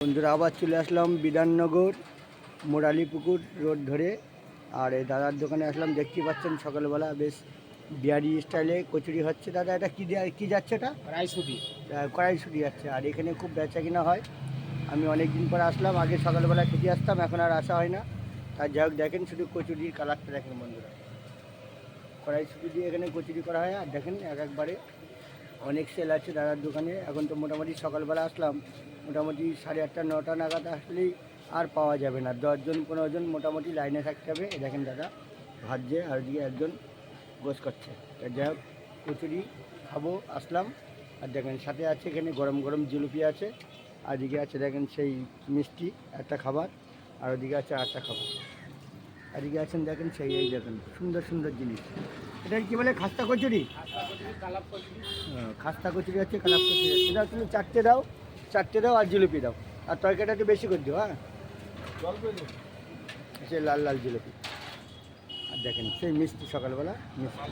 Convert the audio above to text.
বন্ধুরা আবার চলে আসলাম বিধাননগর মোরালিপুকুর রোড ধরে। আর এই দাদার দোকানে আসলাম, দেখতে পাচ্ছেন সকালবেলা বেশ বিহারি স্টাইলে কচুরি হচ্ছে। দাদা এটা কী যাচ্ছে? এটা কড়াইশুঁটি যাচ্ছে। আর এখানে খুব বেচা কিনা হয়। আমি অনেক দিন পর আসলাম, আগে সকালবেলা খেতে আসতাম, এখন আর আসা হয় না। তার যাই হোক, দেখেন শুধু কচুরির কালারটা দেখেন বন্ধুরা, কড়াইশুঁটি দিয়ে এখানে কচুরি করা হয়। আর দেখেন একবারে অনেক সেল আছে দাদার দোকানে। এখন তো মোটামুটি সকালবেলা আসলাম, মোটামুটি 8:30 9টা নাগাদ আসলেই আর পাওয়া যাবে না, 10-15 জন মোটামুটি লাইনে থাকতে হবে। দেখেন দাদা ভাজছে, আর দিকে একজন গোছ করছে। যাই হোক, কচুরি খাবো আসলাম। আর দেখেন সাথে আছে এখানে গরম গরম জিলিপি আছে, আর দিকে আছে দেখেন সেই মিষ্টি একটা খাবার, আর ওদিকে আছে আরেকটা খাবার। আর দিকে আছেন দেখেন সেই এই দেখেন সুন্দর সুন্দর জিনিস। এটা কি বলে? খাস্তা কচুরি। খাস্তা কচুরি আছে, কালাপ কচুরি আছে। এটা তুমি চারটে দাও আর জিলিপি দাও, আর তরকারিটা একটু বেশি করে দিও। হ্যাঁ, সে লাল লাল জিলিপি। আর দেখেন সেই মিষ্টি, সকালবেলা মিষ্টি।